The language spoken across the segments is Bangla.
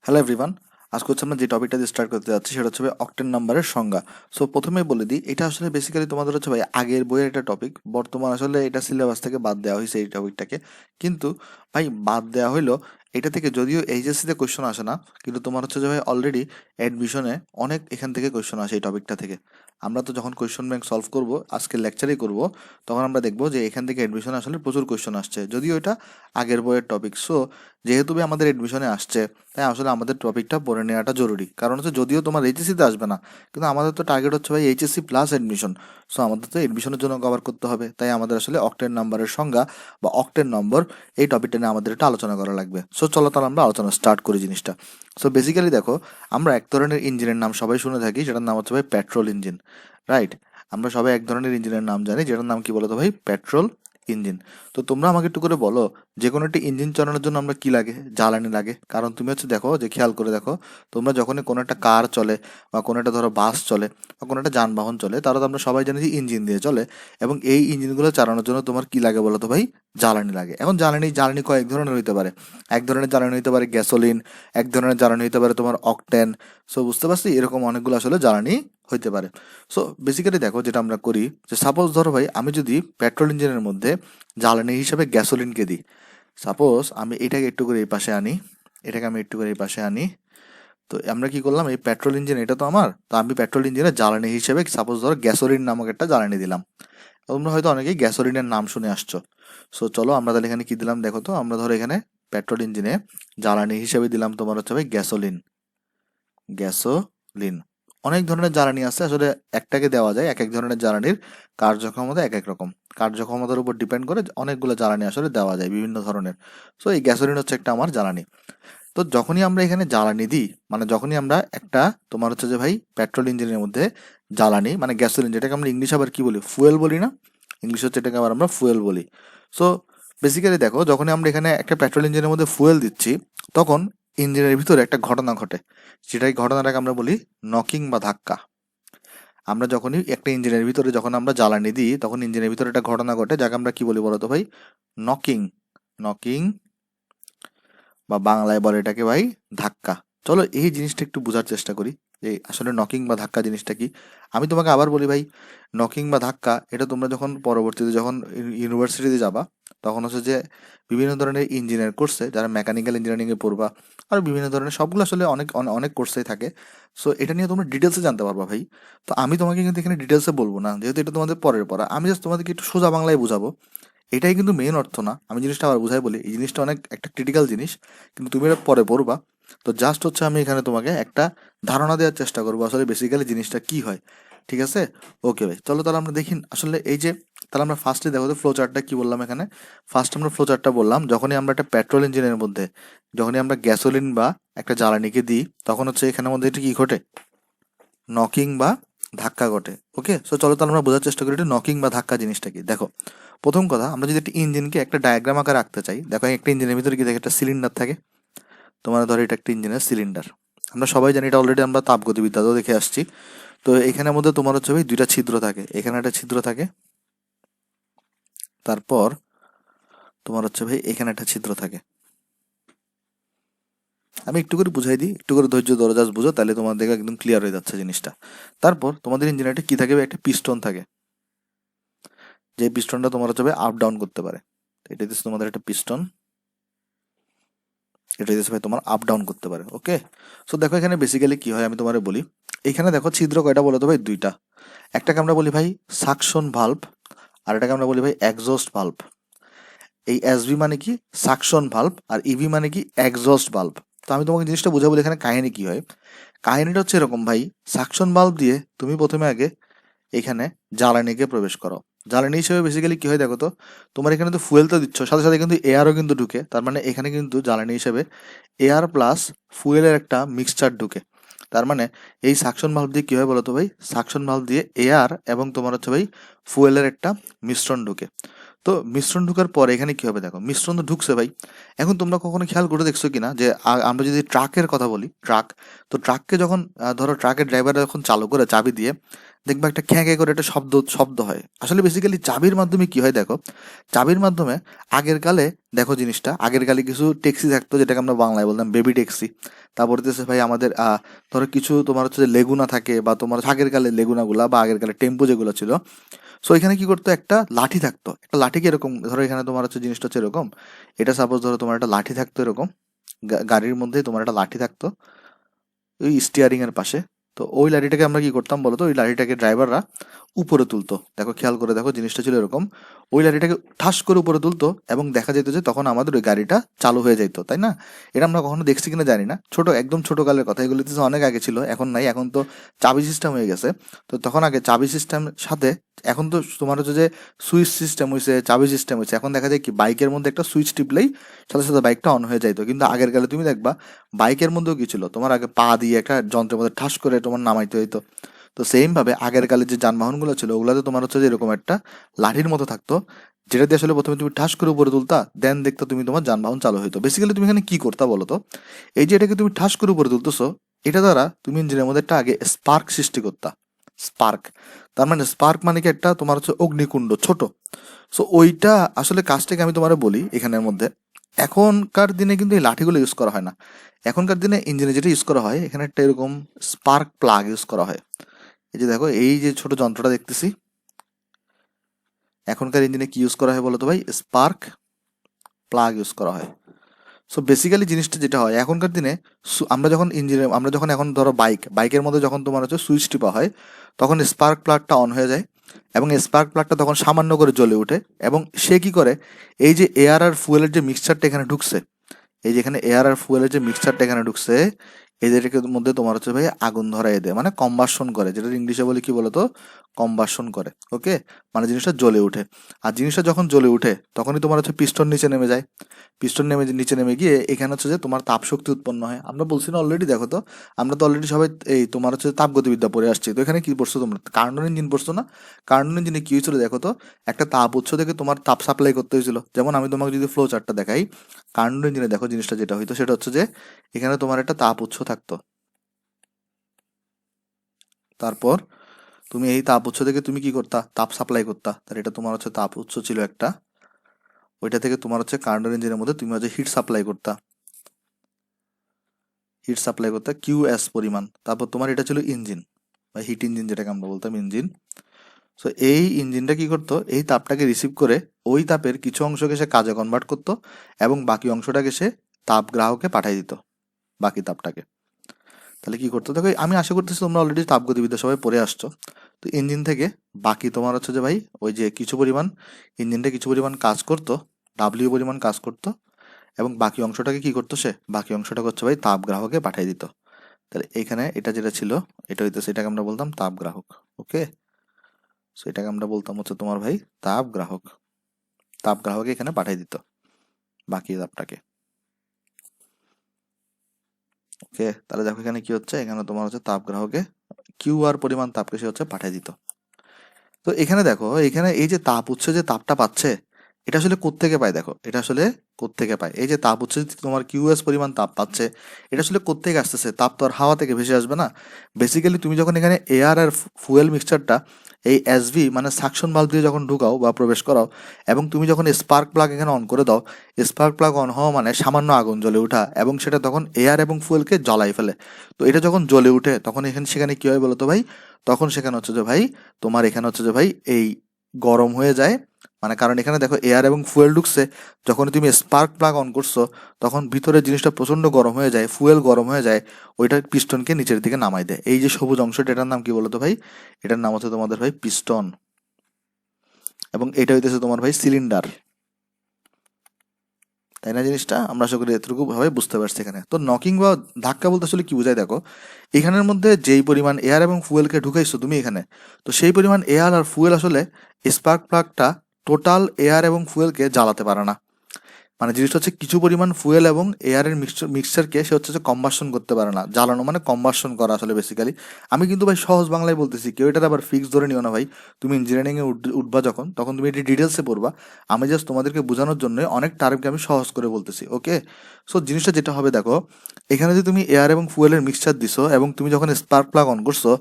হ্যালো এভরিওয়ান, আজকে হচ্ছে আমরা যে টপিকটা দিয়ে স্টার্ট করতে যাচ্ছি সেটা হচ্ছে ভাই অক্টেন নাম্বারের সংজ্ঞা। সো প্রথমেই বলে দিই, এটা আসলে বেসিক্যালি তোমাদের হচ্ছে ভাই আগের বইয়ের একটা টপিক। বর্তমান আসলে এটা সিলেবাস থেকে বাদ দেওয়া হয়েছে এই টপিকটাকে। কিন্তু ভাই বাদ দেওয়া হইলো এটা থেকে, যদিও এইচএসসিতে কোয়েশ্চন আসে না, কিন্তু তোমার হচ্ছে যে ভাই অলরেডি অ্যাডমিশনে অনেক এখান থেকে কোয়েশ্চন আসে এই টপিকটা থেকে। আমরা তো যখন কোয়েশ্চন ব্যাংক সলভ করব, আজকে লেকচারেই করব, তখন আমরা দেখবো যে এখান থেকে অ্যাডমিশনে আসলে প্রচুর কোয়েশ্চন আসছে, যদিও এটা আগের বইয়ের টপিক। সো যেহেতু ভাই আমাদের অ্যাডমিশনে আসছে, তাই আসলে আমাদের টপিকটা পড়ে নেওয়াটা জরুরি। কারণ হচ্ছে যদিও তোমার এইচএসসিতে আসবে না, কিন্তু আমাদের তো টার্গেট হচ্ছে ভাই এইচএসসি প্লাস অ্যাডমিশন। সো আমাদের তো অ্যাডমিশনের জন্য কভার করতে হবে, তাই আমাদের আসলে অক্টেন নাম্বারের সংজ্ঞা বা অক্টেন নম্বর এই টপিকটা নিয়ে আমাদের একটা আলোচনা করা লাগবে। সো চলো তাহলে আমরা আলোচনা স্টার্ট করি জিনিসটা। সো বেসিক্যালি দেখো, আমরা এক ধরনের ইঞ্জিনের নাম সবাই শুনে থাকি, যেটার নাম হচ্ছে ভাই পেট্রোল ইঞ্জিন, রাইট? আমরা সবাই এক ধরনের ইঞ্জিনের নাম জানি, যেটার নাম কি বলতো ভাই? Petrol engine. তো তোমরা আমাকে একটু করে বলো, যে কোনো একটা ইঞ্জিন চালানোর জন্য আমরা কি লাগে? জ্বালানি লাগে। কারণ তুমি হচ্ছে দেখো, যে খেয়াল করে দেখো, তোমরা যখনই কোনো একটা কার চলে বা কোনো একটা ধরো বাস চলে বা কোনো একটা যানবাহন চলে, তারা তো আমরা সবাই জানি যে ইঞ্জিন দিয়ে চলে। এবং এই ইঞ্জিনগুলো চালানোর জন্য তোমার কি লাগে বলো তো ভাই? জ্বালানি লাগে। এখন জ্বালানি কয়েক ধরনের হইতে পারে। এক ধরনের জ্বালানি হইতে পারে গ্যাসোলিন, এক ধরনের জ্বালানি হইতে পারে তোমার অকটেন। সো বুঝতে পারছি, এরকম অনেকগুলো আসলে জ্বালানি হইতে পারে। সো বেসিক্যালি দেখো, যেটা আমরা করি, যে সাপোজ ধরো ভাই আমি যদি পেট্রোল ইঞ্জিনের মধ্যে জ্বালানি হিসেবে গ্যাসোলিনকে দিই। সাপোজ আমি এটাকে একটু করে এই পাশে আনি, এটাকে আমি একটু করে এই পাশে আনি। তো আমরা কি করলাম, এই পেট্রোল ইঞ্জিন এটা তো আমার, তো আমি পেট্রোল ইঞ্জিনের জ্বালানি হিসেবে সাপোজ ধরো গ্যাসোলিন নামক একটা জ্বালানি দিলাম। তোমরা হয়তো অনেকেই গ্যাসোলিনের নাম শুনে আসছো। সো চলো আমরা তাহলে এখানে কি দিলাম দেখো তো। আমরা ধরো এখানে পেট্রোল ইঞ্জিনে জ্বালানি হিসেবে দিলাম তোমার হচ্ছে ভাই গ্যাসোলিন। গ্যাসোলিন। অনেক ধরনের জ্বালানি আছে আসলে, একটাকে দেওয়া যায়। এক এক ধরনের জ্বালানির কার্যক্ষমতা এক এক রকম। কার্যক্ষমতার উপর ডিপেন্ড করে অনেকগুলো জ্বালানি আসলে দেওয়া যায় বিভিন্ন ধরনের। সো এই গ্যাসোলিন হচ্ছে একটা আমার জ্বালানি। তো যখনই আমরা এখানে জ্বালানি দিই, মানে যখনই আমরা একটা তোমার হচ্ছে যে ভাই পেট্রোল ইঞ্জিনের মধ্যে জ্বালানি মানে গ্যাসোলিন, যেটাকে আমরা ইংলিশ আবার কি বলি? ফুয়েল বলি না? ইংলিশ হচ্ছে এটাকে আবার আমরা ফুয়েল বলি। সো বেসিক্যালি দেখো, যখনই আমরা এখানে একটা পেট্রোল ইঞ্জিনের মধ্যে ফুয়েল দিচ্ছি, তখন ইঞ্জিনের ভিতরে একটা ঘটনা ঘটে, সেটাই ঘটনাটাকে আমরা বলি নকিং বা ধাক্কা। আমরা যখনই একটা ইঞ্জিনের ভিতরে যখন আমরা জ্বালানি দিই, তখন ইঞ্জিনের ভিতরে একটা ঘটনা ঘটে, যাকে আমরা কি বলি বলতো ভাই? নকিং। নকিং বা বাংলায় বলে এটাকে ভাই ধাক্কা। চলো এই জিনিসটা একটু বোঝার চেষ্টা করি, যে আসলে নকিং বা ধাক্কা জিনিসটা কি। আমি তোমাকে আবার বলি ভাই, নকিং বা ধাক্কা এটা তোমরা যখন পরবর্তীতে যখন ইউনিভার্সিটিতে যাবা, তখন হচ্ছে যে বিভিন্ন ধরনের ইঞ্জিনিয়ার কোর্সে, যারা মেকানিক্যাল ইঞ্জিনিয়ারিংয়ে পড়বা, আর বিভিন্ন ধরনের সবগুলো আসলে অনেক অনেক কোর্সেই থাকে। সো এটা নিয়ে তোমরা ডিটেলসে জানতে পারবা ভাই। তো আমি তোমাকে কিন্তু এখানে ডিটেলসে বলবো না, যেহেতু এটা তোমাদের পরের পড়া। আমি জাস্ট তোমাদেরকে একটু সোজা বাংলায় বুঝাবো। এটাই কিন্তু মেইন অর্থ না। আমি জিনিসটা আবার বুঝাই বলি, এই জিনিসটা অনেক একটা ক্রিটিক্যাল জিনিস, কিন্তু তুমি এটা পরে পড়বা। তো জাস্ট হচ্ছে আমি এখানে তোমাকে একটা ধারণা দেওয়ার চেষ্টা করবো আসলে বেসিক্যালি জিনিসটা কি হয়। ঠিক আছে? ওকে ভাই, চলো তাহলে আমরা দেখি আসলে এই যে, তাহলে আমরা ফার্স্টে দেখো তো ফ্লো চার্টটা কি বললাম এখানে। ফার্স্ট আমরা ফ্লো চার্টটা বললাম, যখনই আমরা একটা পেট্রোল ইঞ্জিনের মধ্যে যখনই আমরা গ্যাসোলিন বা একটা জ্বালানিকে দিই, তখন হচ্ছে এখানের মধ্যে এটা কি ঘটে? নকিং বা ধাক্কা ঘটে। ওকে, সো চলো তাহলে আমরা বোঝার চেষ্টা করি এটা নকিং বা ধাক্কা জিনিসটা কি। দেখো, প্রথম কথা, আমরা যদি একটা ইঞ্জিনকে একটা ডায়াগ্রাম আকারে রাখতে চাই, দেখো একটা ইঞ্জিনের ভিতরে কি থাকে? একটা সিলিন্ডার থাকে। তোমার ধরো এটা একটা ইঞ্জিনের সিলিন্ডার। আমরা সবাই জানি, এটা অলরেডি আমরা তাপগতিবিদ্যাতেও দেখে আসছি। তো এখানের মধ্যে তোমার হচ্ছে ভাই দুইটা ছিদ্র থাকে, এখানে একটা ছিদ্র থাকে, তারপর তোমার হচ্ছে ভাই এখানে একটা ছিদ্র থাকে। আমি একটু করে বুঝাই দিই, একটু করে ধৈর্য ধরে জাস্ট বুঝো, তাহলে তোমার দেখে একদম ক্লিয়ার হয়ে যাচ্ছে জিনিসটা। তারপর তোমাদের ইঞ্জিনে একটা কি থাকে? একটা পিস্টন থাকে, যে পিস্টনটা তোমার হচ্ছে আপ ডাউন করতে পারে। এটা হচ্ছে তোমাদের একটা পিস্টন, এটা হচ্ছে ভাই তোমার আপ ডাউন করতে পারে। ওকে, সো দেখো এখানে বেসিক্যালি কি হয় আমি তোমারে বলি। এখানে দেখো ছিদ্র কয়টা বলো তো ভাই? দুইটা। একটাকে আমরা বলি ভাই সাকশন ভাল্ব, আর এটাকে আমরা বলি ভাই এক্সজস্ট ভাল্ব। এই এসভি মানে কি? সাকশন ভাল্ব, আর ইভি মানে কি? Exhaust valve. তো আমি তোমাকে জিনিসটা বুঝাবো এখানে কাহিনী কি হয়। কাহিনীটা হচ্ছে এরকম ভাই, সাকশন ভাল্ব দিয়ে তুমি প্রথমে আগে এখানে জ্বালানিকে প্রবেশ করো। জ্বালানি হিসেবে বেসিক্যালি কি হয় দেখো তো, তোমার এখানে তো ফুয়েল তো দিচ্ছ, সাথে সাথে কিন্তু এয়ারও কিন্তু ঢুকে। তার মানে এখানে কিন্তু জ্বালানি হিসেবে এয়ার প্লাস ফুয়েলের একটা মিক্সচার ঢুকে। তার মানে এই সাকশন ভালভ দিয়ে কি হয় বলতো ভাই? সাকশন ভালভ দিয়ে এয়ার এবং তোমার হচ্ছে ভাই ফুয়েলের একটা মিশ্রণ ঢুকে। তো মিশ্রণ ঢুকার পরে এখানে কি হবে দেখো, মিশ্রণ তো ঢুকছে ভাই। এখন তোমরা কখনো খেয়াল করে দেখছো কিনা যে আমরা যদি ট্রাকের কথা বলি, ট্রাক, তো ট্রাককে যখন ধরো ট্রাকের ড্রাইভার যখন চালু করে চাবি দিয়ে, দেখবা একটা খ্যাঁ খ্যাঁ করে একটা শব্দ শব্দ হয়। আসলে বেসিক্যালি চাবির মাধ্যমে কি হয় দেখো, চাবির মাধ্যমে আগের কালে দেখো জিনিসটা, আগের কালে কিছু ট্যাক্সি থাকতো যেটাকে আমরা বাংলায় বলতাম বেবি ট্যাক্সি। তারপর হচ্ছে ভাই আমাদের ধরো কিছু তোমার হচ্ছে যে লেগুনা থাকে, বা তোমার আগের কালে লেগুনাগুলা বা আগের কালে টেম্পো যেগুলো ছিল, সো এখানে কি করতো, একটা লাঠি থাকতো। একটা লাঠি কি এরকম, ধরো এখানে তোমার হচ্ছে জিনিসটা হচ্ছে এরকম, এটা সাপোজ ধরো তোমার একটা লাঠি থাকতো এরকম, গাড়ির মধ্যে তোমার একটা লাঠি থাকতো ওই স্টিয়ারিং এর পাশে। তো ওই লাঠিটাকে আমরা কি করতাম বলতো, ওই লাঠিটাকে ড্রাইভাররা উপরে তুলতো। দেখো খেয়াল করে দেখো জিনিসটা ছিল এরকম, ওই লাঠিটাকে ঠাস করে উপরে তুলতো এবং দেখা যেত যে তখন আমাদের ওই গাড়িটা চালু হয়ে যেত, তাই না? এটা আমরা কখনো দেখছি কিনা জানি না, ছোট একদম ছোট কালের কথা, এগুলো তো অনেক আগে ছিল, এখন নাই, এখন তো চাবি সিস্টেম হয়ে গেছে। তো তখন আগে চাবি সিস্টেম সাথে, এখন তো তোমার হচ্ছে যে সুইচ সিস্টেম হয়েছে, চাবি সিস্টেম হয়েছে, এখন দেখা যায় কি বাইকের মধ্যে একটা সুইচ টিপলেই সাথে সাথে বাইকটা অন হয়ে যাইতো। কিন্তু আগের কালে তুমি দেখবা বাইকের মধ্যেও কি ছিল, তোমার আগে পা দিয়ে একটা যন্ত্রের মধ্যে ঠাস করে তোমার নামাইতে হইতো। তো সেম ভাবে আগের কালে যে যানবাহনগুলো ছিল ওগুলাতে তোমার হচ্ছে যে এরকম একটা লাঠির মতো থাকতো, যেটা দিয়ে আসলে প্রথমে তুমি ঠাস করে উপরে তুলতা, দেন দেখতো তুমি তোমার যানবাহন চালু হইতো। বেসিক্যালি তুমি এখানে কি করতা বলো তো, এই যে এটাকে তুমি ঠাস করে উপরে তুলতেছো, এটা দ্বারা তুমি ইঞ্জিনের মধ্যে একটা আগে স্পার্ক সৃষ্টি করতা। স্পার্ক, তার মানে স্পার্ক মানে কি একটা তোমার হচ্ছে অগ্নিকুণ্ড ছোট। সো ওইটা আসলে কাজটাকে আমি তোমার বলি এখানের মধ্যে, এখনকার দিনে কিন্তু এই লাঠিগুলো ইউজ করা হয় না। এখনকার দিনে ইঞ্জিনে যেটা ইউজ করা হয়, এখানে একটা এরকম স্পার্ক প্লাগ ইউজ করা হয়। এই যে দেখো এই যে ছোট যন্ত্রটা দেখতেছি, এখনকার ইঞ্জিনে কি ইউজ করা হয় বলতো ভাই, স্পার্ক প্লাগ ইউজ করা হয়। সো বেসিক্যালি জিনিসটা যেটা হয় এখনকার দিনে, আমরা যখন ইঞ্জিনে, আমরা যখন এখন ধরো বাইকের মধ্যে যখন তোমার হচ্ছে সুইচ টিপা হয়, তখন স্পার্ক প্লাগটা অন হয়ে যায় এবং স্পার্ক প্লাগটা তখন সামান্য করে জ্বলে ওঠে। এবং সে কি করে, এই যে এয়ার আর ফুয়েলের যে মিক্সচারটা এখানে ঢুকছে, এই যেখানে এয়ার আর ফুয়েলের যে মিক্সচারটা এখানে ঢুকছে, এদেরকে মধ্যে তোমার হচ্ছে ভাই আগুন ধরাই দেয়, মানে কম্বাসন করে, যেটা ইংলিশে বলে কি বলতো, কম্বাসন করে। ওকে, মানে জিনিসটা জ্বলে ওঠে। আর জিনিসটা যখন জ্বলে ওঠে তখনই তোমার হচ্ছে পিস্টন নিচে নেমে যায়। পিস্টন নিচে নেমে গিয়ে এখানে হচ্ছে যে তোমার তাপ শক্তি উৎপন্ন হয়। আমরা বলছি না অলরেডি, দেখো তো আমরা তো অলরেডি সবাই এই তোমার হচ্ছে তাপগতিবিদ্যা পড়ে আসছি, তো এখানে কি পড়ছো তোমরা, কার্নোট ইঞ্জিন পড়ছো না? কার্নোট ইঞ্জিনে কি হয়েছিল দেখো তো, একটা তাপ উৎস থেকে তোমার তাপ সাপ্লাই করতে হয়েছিল। যেমন আমি তোমাকে যদি ফ্লো চার্টটা দেখাই, কার্নোট ইঞ্জিনে দেখো জিনিসটা যেটা হইতো সেটা হচ্ছে যে এখানে তোমার একটা তাপ উৎস থাকতো, তারপর তুমি এই তাপ উৎস থেকে তুমি কি করতা, তাপ সাপ্লাই করতা। তাহলে এটা তোমার হচ্ছে তাপ উৎস ছিল একটা, ওইটা থেকে তোমার হচ্ছে কার্নোট ইঞ্জিনের মধ্যে তুমি হচ্ছে হিট সাপ্লাই করতা, হিট সাপ্লাই করতে কিউএস পরিমাণ। তারপর তোমার এটা ছিল ইঞ্জিন বা হিট ইঞ্জিন, যেটাকে আমরা বলতাম ইঞ্জিন। সো এই ইঞ্জিনটা কি করতো, এই তাপটাকে রিসিভ করে ওই তাপের কিছু অংশকে সে কাজে কনভার্ট করতো এবং বাকি অংশটাকে সে তাপ গ্রাহকে পাঠিয়ে দিত, বাকি তাপটাকে। তাহলে কি করতো দেখো, আমি আশা করতেছি তোমরা অলরেডি তাপগতিবিদ্যা সবাই পড়ে আসছো। তো ইঞ্জিন থেকে বাকি তোমার হচ্ছে যে ভাই ওই যে কিছু পরিমাণ, ইঞ্জিনটা কিছু পরিমাণ কাজ করতো, ডাব্লিউ পরিমাণ কাজ করতো, এবং বাকি অংশটাকে কি করতো, সে বাকি অংশটা হচ্ছে ভাই তাপ গ্রাহকে পাঠিয়ে দিত। তাহলে এখানে এটা যেটা ছিল, এটা হইতেছে, এটাকে আমরা বলতাম তাপ গ্রাহক। ওকে, সো এটাকে আমরা বলতাম হচ্ছে তোমার ভাই তাপ গ্রাহক। তাপ গ্রাহকে এখানে পাঠিয়ে দিত বাকি তাপটাকে। ওকে, তাহলে দেখো এখানে কি হচ্ছে, এখানে তোমার হচ্ছে তাপ গ্রাহকে কিউ আর পরিমাণ তাপকে সে হচ্ছে পাঠিয়ে দিত। তো এখানে দেখো, এখানে এই যে তাপ উৎসে যে তাপটা পাচ্ছে, এটা আসলে কোত্থেকে পায় দেখো, এটা আসলে কোত্থেকে পায়, এই যে তাপ উৎসে যে তোমার কিউএস পরিমাণ তাপ পাচ্ছে, এটা আসলে কোত্থেকে আসতেছে, তাপ তো আর হাওয়া থেকে ভেসে আসবে না। বেসিক্যালি তুমি যখন এখানে এয়ার আর ফুয়েল মিক্সচারটা এই এসভি মানে সাকশন ভালভ দিয়ে যখন ঢুকাও বা প্রবেশ করাও, এবং তুমি যখন স্পার্ক প্লাগ এখানে অন করে দাও, স্পার্ক প্লাগ অন হওয়া মানে সামান্য আগুন জ্বলে ওঠা, এবং সেটা তখন এয়ার এবং ফুয়েলকে জ্বলাই ফেলে। তো এটা যখন জ্বলে উঠে তখন এখানে সেখানে কি হয় বলতো ভাই, তখন সেখানে হচ্ছে যে ভাই তোমার এখানে হচ্ছে যে ভাই এই গরম হয়ে যায়। মানে কারণ এখানে দেখো এয়ার এবং ফুয়েল ঢুকছে, যখন তুমি স্পার্ক প্লাগ অন করছো তখন ভিতরে জিনিসটা প্রচন্ড গরম হয়ে যায়, ফুয়েল গরম হয়ে যায়, ওইটা পিস্টনকে নিচের দিকে নামাই দেয়। এই যে সবুজ অংশটা, এটার নাম কি বলতো ভাই, এটার নাম হচ্ছে তোমাদের ভাই পিস্টন, এবং এটা হইতেছে তোমার ভাই সিলিন্ডার। তাই না? জিনিসটা আমরা আশা করি এতটুকু ভাবে বুঝতে পারছি। এখানে তো নকিং বা ধাক্কা বলতে আসলে কি বোঝায় দেখো, এখানের মধ্যে যেই পরিমাণ এয়ার এবং ফুয়েলকে ঢুকাইছো তুমি এখানে, তো সেই পরিমাণ এয়ার আর ফুয়েল আসলে স্পার্ক প্লাগটা টোটাল এয়ার এবং ফুয়েলকে জ্বালাতে পারে না। মানে জিনিসটা হচ্ছে কিছু পরিমাণ ফুয়েল এবং এয়ারের মিক্সচারকে সে হচ্ছে কম্বাসন করতে পারে না। জ্বালানো মানে কম্বাসন করা আসলে বেসিক্যালি। আমি কিন্তু ভাই সহজ বাংলায় বলতেছি, কেউ এটার আবার ফিক্স ধরে নিও না ভাই। তুমি ইঞ্জিনিয়ারিং এ উঠবা যখন, তখন তুমি এটি ডিটেলসে পড়বা। আমি জাস্ট তোমাদেরকে বোঝানোর জন্য অনেক টার্মকে আমি সহজ করে বলতেছি। ওকে, সো জিনিসটা যেটা হবে দেখো, এখানে যে তুমি এয়ার এবং ফুয়েলের মিক্সচার দিছো এবং তুমি যখন স্পার্ক প্লাগ অন করছো,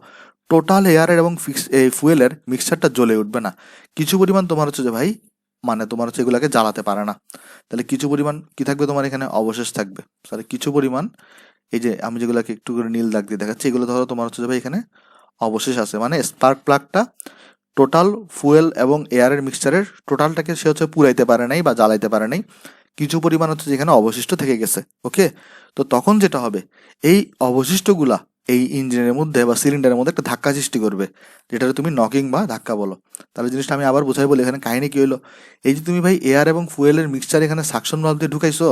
টোটাল এয়ারের এবং এই ফুয়েলের মিক্সচারটা জ্বলে উঠবে না। কিছু পরিমাণ তোমার হচ্ছে যে ভাই মানে তোমার হচ্ছে এগুলাকে জ্বালাতে পারে না। তাহলে কিছু পরিমাণ কি থাকবে তোমার এখানে অবশেষ থাকবে। তাহলে কিছু পরিমাণ এই যে আমি যেগুলোকে একটু করে নীল দাগ দিয়ে দেখাচ্ছি, এগুলো ধরো তোমার হচ্ছে যে ভাই এখানে অবশেষ আছে, মানে স্পার্ক প্লাগটা টোটাল ফুয়েল এবং এয়ারের মিক্সচারের টোটালটাকে সে হচ্ছে পুরাইতে পারে নাই বা জ্বালাইতে পারে নাই, কিছু পরিমাণ হচ্ছে যেখানে অবশিষ্ট থেকে গেছে। ওকে, তো তখন যেটা হবে, এই অবশিষ্টগুলা এই ইঞ্জিনের মধ্যে বা সিলিন্ডারের মধ্যে একটা ধাক্কা সৃষ্টি করবে, যেটা তুমি নকিং বা ধাক্কা বলো। তাহলে জিনিসটা আমি আবার বোঝাই বলি, এখানে কাহিনী কি হলো, এই যে তুমি ভাই এয়ার এবং ফুয়েলের মিক্সচার এখানে সাকশন ভালভ দিয়ে ঢুকাইছো,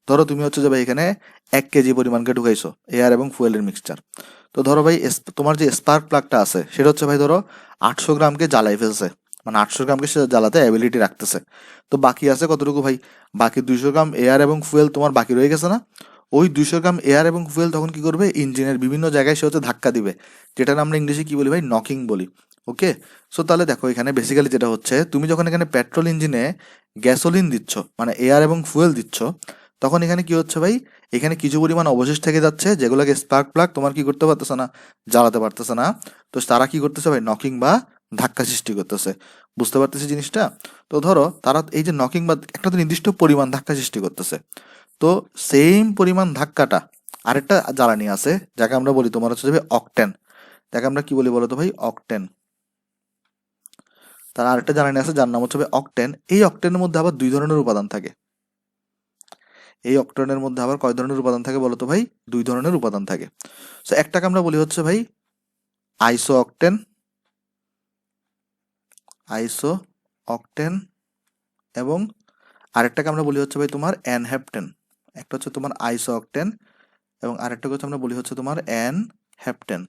ধরো তুমি হচ্ছে যে ভাই এখানে 1 কেজি পরিমাণকে ঢুকাইছো এয়ার এবং ফুয়েলের মিক্সচার। তো ধরো ভাই তোমার যে স্পার্ক প্লাগটা আছে সেটা হচ্ছে ভাই ধরো 800 গ্রামকে জ্বালাই ফেলছে, মানে 800 গ্রামকে সে জ্বালাতে অ্যাবিলিটি রাখতেছে। তো বাকি আছে কতটুকু ভাই, বাকি 200 গ্রাম এয়ার এবং ফুয়েল তোমার বাকি রয়ে গেছে না? ওই 200 গ্রাম এয়ার এবং ফুয়েল তখন কি করবে, ইঞ্জিনের বিভিন্ন জায়গায় সে হচ্ছে ধাক্কা দিবে, যেটা আমরা ইংলিশে কি বলি ভাই, নকিং বলি। ওকে, সো তাহলে দেখো এখানে বেসিক্যালি যেটা হচ্ছে, তুমি যখন এখানে পেট্রোল ইঞ্জিনে গ্যাসোলিন দিচ্ছ মানে এয়ার এবং ফুয়েল দিচ্ছ, তখন এখানে কি হচ্ছে ভাই, এখানে কিছু পরিমাণ অবশেষ থেকে যাচ্ছে, যেগুলোকে স্পার্ক প্লাগ তোমার কি করতে পারতেছে না, জ্বালাতে পারতেছে না। তো তারা কি করতেছে ভাই, নকিং বা ধাক্কা সৃষ্টি করতেছে। বুঝতে পারতেছি জিনিসটা? তো ধরো তারা এই যে নকিং বা একটা তো নির্দিষ্ট পরিমাণ ধাক্কা সৃষ্টি করতেছে, তো সেম পরিমাণ ধাক্কাটা আরেকটা জ্বালানি আছে যাকে আমরা বলি তোমার হচ্ছে যে অকটেন। যাকে আমরা কি বলি বলো তো ভাই, অকটেন। তার আরেকটা জ্বালানি আছে যার নাম হচ্ছে অকটেন। এই অকটেনের মধ্যে আবার 2 ধরনের উপাদান থাকে। এই অকটেনের মধ্যে আবার কয় ধরনের উপাদান থাকে বলো তো ভাই, 2 ধরনের উপাদান থাকে। সো একটাকে আমরা বলি হচ্ছে ভাই আইসো অকটেন, আইসো অকটেন, এবং আরেকটাকে আমরা বলি হচ্ছে ভাই তোমার অ্যানহেপ্টেন। একটা হচ্ছে তোমার আইসো অকটেন এবং আরেকটাকে হচ্ছে আমরা বলি হচ্ছে তোমার অ্যানহেপ্টেন।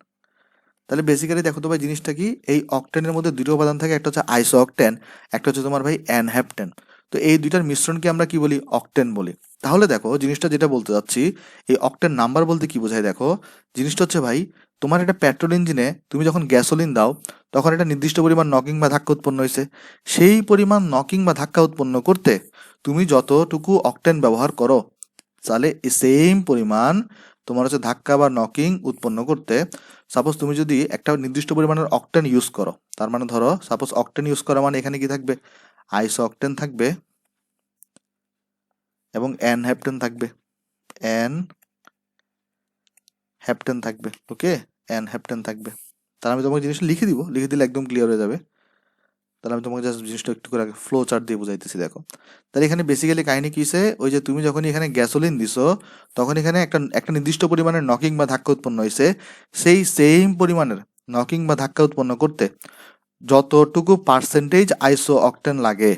তাহলে বেসিক্যালি দেখো তো ভাই জিনিসটা কি, এই অকটেনের মধ্যে 2টো উপাদান থাকে, একটা হচ্ছে আইসো অকটেন, একটা হচ্ছে তোমার ভাই অ্যানহেপ্টেন। তো এই দুইটার মিশ্রণকে আমরা কি বলি, অকটেন বলি। তাহলে দেখো জিনিসটা যেটা বলতে যাচ্ছি, এই অকটেন নাম্বার বলতে কি বোঝায় দেখো, জিনিসটা হচ্ছে ভাই তোমার একটা পেট্রোল ইঞ্জিনে তুমি যখন গ্যাসোলিন দাও, তখন একটা নির্দিষ্ট পরিমাণ নকিং বা ধাক্কা উৎপন্ন হয়েছে। সেই পরিমাণ নকিং বা ধাক্কা উৎপন্ন করতে তুমি যতটুকু অকটেন ব্যবহার করো, তাহলে সেম পরিমাণ তোমার হচ্ছে ধাক্কা বা নকিং উৎপন্ন করতে, সাপোজ তুমি যদি একটা নির্দিষ্ট পরিমাণের অকটেন ইউজ করো, তার মানে ধরো সাপোজ অকটেন ইউজ করা মানে এখানে কি থাকবে, আইসো অকটেন থাকবে এবং এন হ্যাপটেন থাকবে, এন হ্যাপটেন থাকবে। ওকে, এন হ্যাপটেন থাকবে। তাহলে আমি তোমাকে জিনিসটা লিখে দিব, লিখে দিলে একদম ক্লিয়ার হয়ে যাবে। তাহলে আমি তোমাকে জাস্ট জিনিসটা একটু করে ফ্লো চার্ট দিয়ে বুঝাইতেছি দেখো। তাহলে এখানে বেসিক্যালি কাহিনী কিসে, ওই যে তুমি যখন এখানে গ্যাসোলিন দিছো, তখন এখানে একটা একটা নির্দিষ্ট পরিমাণের নকিং বা ধাক্কা উৎপন্ন হয়েছে। সেই সেম পরিমাণের নকিং বা ধাক্কা উৎপন্ন করতে যতটুকু পার্সেন্টেজ আইসো অকটেন লাগে,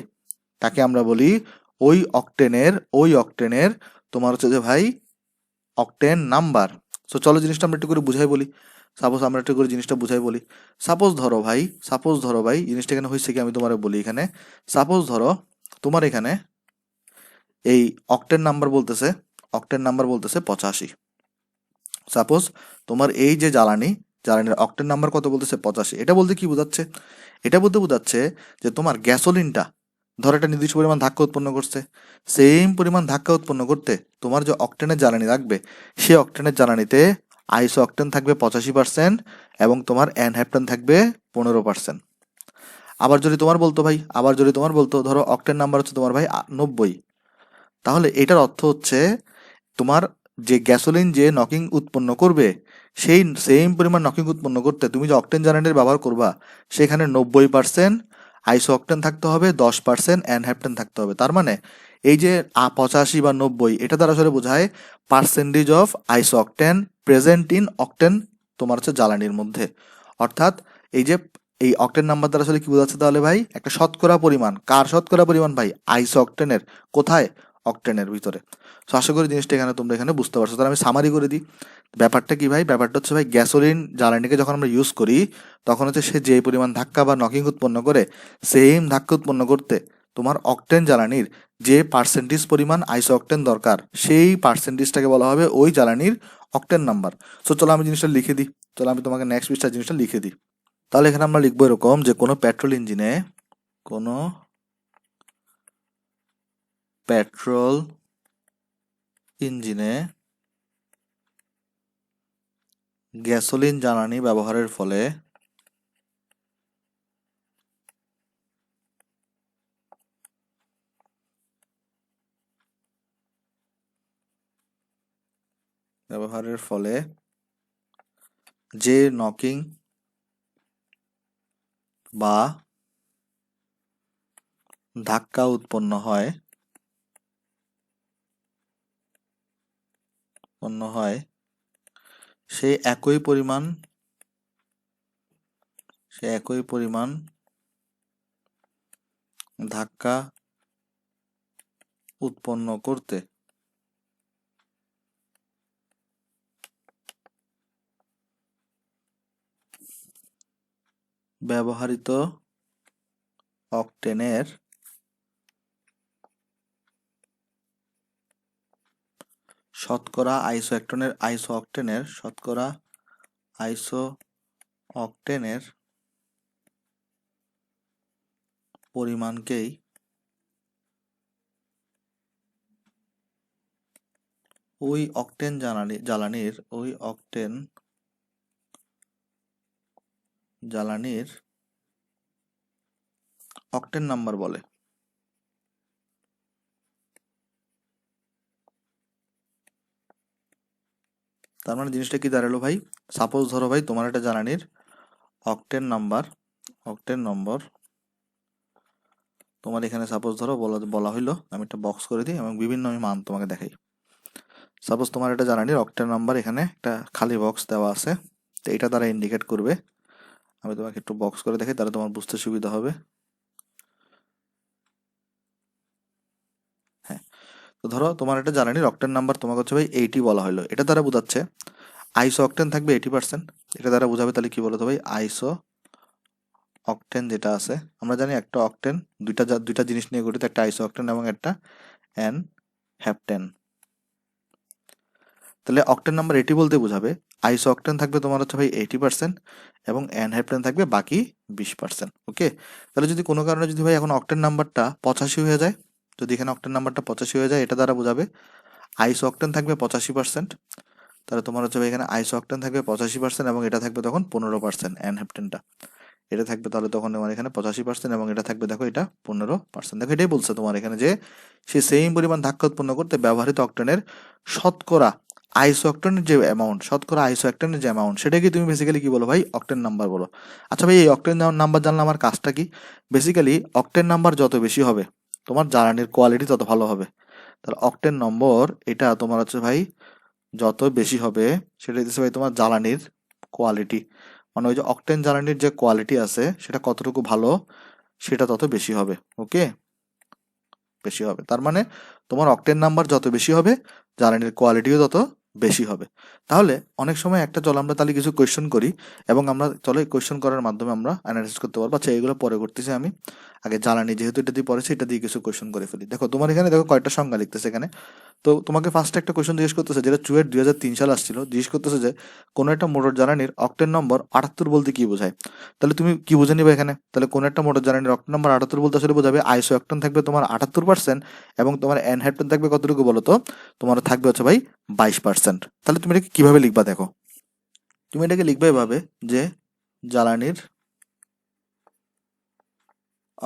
তাকে আমরা বলি ওই অকটেনের তোমার হচ্ছে যে ভাই অকটেন নাম্বার। সো চলো জিনিসটা আমরা একটু করে বুঝাই বলি। সাপোজ আমরা একটু করে জিনিসটা বুঝাই বলি। সাপোজ ধরো ভাই জিনিসটা এখানে হয়েছে কি, আমি তোমার বলি এখানে, সাপোজ ধরো তোমার এখানে এই অকটেন নাম্বার বলতেছে 85। সাপোজ তোমার এই যে জ্বালানির অকটেন নাম্বার কত বলতেছে 85। এটা বলতে কি বোঝাচ্ছে, এটা বলতে বোঝাচ্ছে যে তোমার গ্যাসোলিনটা ধর একটা নির্দিষ্ট পরিমাণ ধাক্কা উৎপন্ন করছে, সেম পরিমাণ ধাক্কা উৎপন্ন করতে তোমার যে অকটেনের জ্বালানি লাগবে, সেই অকটেনের জ্বালানিতে আইসো অকটেন থাকবে 85% এবং তোমার অ্যানহ্যাপটেন থাকবে 15%। আবার যদি তোমার বলতো ধরো অকটেন নাম্বার হচ্ছে তোমার ভাই 90, তাহলে এটার অর্থ হচ্ছে তোমার যে গ্যাসোলিন যে নকিং উৎপন্ন করবে, সেই সেম পরিমাণ নকিং উৎপন্ন করতে তুমি যে অকটেন জেনারেটর ব্যবহার করবা, সেখানে 90% আইসো অকটেন থাকতে হবে, 10% অ্যানহ্যাপটেন থাকতে হবে। তার মানে এই যে 85 বা 90, এটা দ্বারা আসলে বোঝায় পার্সেন্টেজ অফ আইসো অকটেন প্রেজেন্ট ইন অকটেন তোমার হচ্ছে জ্বালানির মধ্যে। অর্থাৎ এই যে এই অকটেন নাম্বার দ্বারা আসলে কি বোঝাচ্ছে তাহলে ভাই, একটা শতকরা পরিমাণ, কার শতকরা পরিমাণ ভাই, আইসো অকটেনের। কোথায়? অকটেনের ভিতরে। তো আশা করি জিনিসটা এখানে তোমরা এখানে বুঝতে পারছো। তাহলে আমি সামারি করে দিই। ব্যাপারটা কি ভাই, ব্যাপারটা হচ্ছে ভাই গ্যাসোলিন জ্বালানিকে যখন আমরা ইউজ করি, তখন হচ্ছে সে যে পরিমাণ ধাক্কা বা নকিং উৎপন্ন করে, সেম ধাক্কা উৎপন্ন করতে তোমার অকটেন জ্বালানির যে পার্সেন্টেজ পরিমাণ আইসো অকটেন দরকার, সেই পার্সেন্টেজটাকে বলা হবে ওই জ্বালানির অকটেন নাম্বার। সো চলো আমি জিনিসটা লিখে দিই, চলো আমি তোমাকে নেক্সট পৃষ্ঠার জিনিসটা লিখে দিই। তাহলে এখানে আমরা লিখবো এরকম যে কোনো পেট্রোল ইঞ্জিনে গ্যাসোলিন জ্বালানি ব্যবহারের ফলে ব্যবহারের ফলে যে নকিং বা ধাক্কা উৎপন্ন হয় সেই একই পরিমাণ ধাক্কা উৎপন্ন করতে ব্যবহৃত অকটেনের শতকরা আইসোঅক্টেনের পরিমাণকেই ওই অকটেন জ্বালানির অকটেন নাম্বার বলে। তার মানে জিনিসটা কি দাঁড়ালো ভাই? সাপোজ ধরো ভাই তোমার একটা জ্বালানির অকটেন নম্বর তোমার এখানে সাপোজ ধরো বলা হইলো, আমি একটা বক্স করে দিই এবং বিভিন্ন আমি মান তোমাকে দেখাই। সাপোজ তোমার একটা জ্বালানির অকটেন নাম্বার এখানে একটা খালি বক্স দেওয়া আছে, তো এটা দ্বারা ইন্ডিকেট করবে। আমি তোমাকে একটু বক্স করে দেখাই, তাহলে তোমার বুঝতে সুবিধা হবে। হ্যাঁ, তো ধরো তোমার একটা জ্বালানির অকটেন নাম্বার তোমাকে হচ্ছে ভাই 80 বলা হলো, এটা দ্বারা বোঝাচ্ছে আইসো অকটেন থাকবে 80%। এটা দ্বারা বোঝাবে তাহলে কি বলতো ভাই, আইসো অকটেন যেটা আছে, আমরা জানি একটা অকটেন দুইটা জিনিস নিয়ে গঠিত, একটা আইসো অকটেন এবং একটা এনহেপ্টেন। তাহলে অকটেন নাম্বার 80 বলতে বোঝাবে আইসো অকটেন থাকবে তোমার হচ্ছে ভাই 80% এবং এনহেপ্টেন থাকবে বাকি 20%। ওকে, তাহলে যদি কোনো কারণে যদি ভাই এখন অকটেন নাম্বারটা 85 হয়ে যায়, যদি এখানে অকটেন নাম্বারটা 85 হয়ে যায়, এটা দ্বারা বোঝাবে আইসো অকটেন থাকবে 85%। তাহলে তোমার হচ্ছে ভাই এখানে আইসো অকটেন থাকবে 85% এবং এটা থাকবে তখন 15% এনহেপ্টেনটা। এটা থাকবে তাহলে তখন আমার এখানে 85% এবং এটা থাকবে দেখো এটা 15%। দেখো এটাই বলছে তোমার এখানে যে সে সেম পরিমাণ ধাক্কা উৎপন্ন করতে ব্যবহৃত অক্টেনের শতকরা আইসো অক্টেনের যে অ্যামাউন্ট সেটাকে তুমি বেসিক্যালি কি বলো ভাই, অক্টেন নাম্বার বলো। আচ্ছা ভাই, এই অক্টেন নাম্বার জানলে আমার কাজটা কি? বেসিক্যালি অক্টেন নাম্বার যত বেশি হবে তোমার জ্বালানির কোয়ালিটি তত ভালো হবে। তাহলে অক্টেন নম্বর এটা তোমার হচ্ছে ভাই যত বেশি হবে সেটা হচ্ছে ভাই তোমার জ্বালানির কোয়ালিটি, মানে ওই যে অকটেন জ্বালানির যে কোয়ালিটি আছে সেটা কতটুকু ভালো সেটা তত বেশি হবে। ওকে, বেশি হবে, তার মানে তোমার অকটেন নাম্বার যত বেশি হবে জ্বালানির কোয়ালিটিও তত বেশি হবে। তাহলে অনেক সময় একটা চলো আমরা তাহলে কিছু কোয়েশ্চেন করি এবং আমরা চলো কোয়েশ্চেন করার মাধ্যমে আমরা অ্যানালাইসিস করতে পারবো। আচ্ছা, এগুলো পরে করতেছি, আমি আগে জ্বালানি যেহেতু এটা দিয়ে পড়েছে এটা দিয়ে কিছু কোয়েশ্চেন করে ফেলি। দেখো তোমার এখানে দেখো কয়টা সংখ্যা লিখতেছে এখানে। তো তোমাকে ফার্স্টে একটা কোয়েশ্চেন জিজ্ঞেস করতেছে, যেটা চুয়েট 2003 সাল আসছিল, জিজ্ঞেস করতেছে যে কোনো একটা মোটর জ্বালানির অকটেন নম্বর 78 বলতে কি বোঝায়। তাহলে তুমি কি বুঝে নিবে এখানে, তাহলে কোনো একটা মোটর জ্বালানির অকটেন নম্বর 78 বলতে আসলে বোঝাবে আইসো অকটেন থাকবে তোমার 78% এবং তোমার এনহেপ্টেন থাকবে কতটুকু বলো তো, তোমার থাকবে হচ্ছে ভাই 22%। তাহলে তুমি এটাকে কিভাবে লিখবা, দেখো তুমি এটাকে লিখবে এভাবে যে জ্বালানির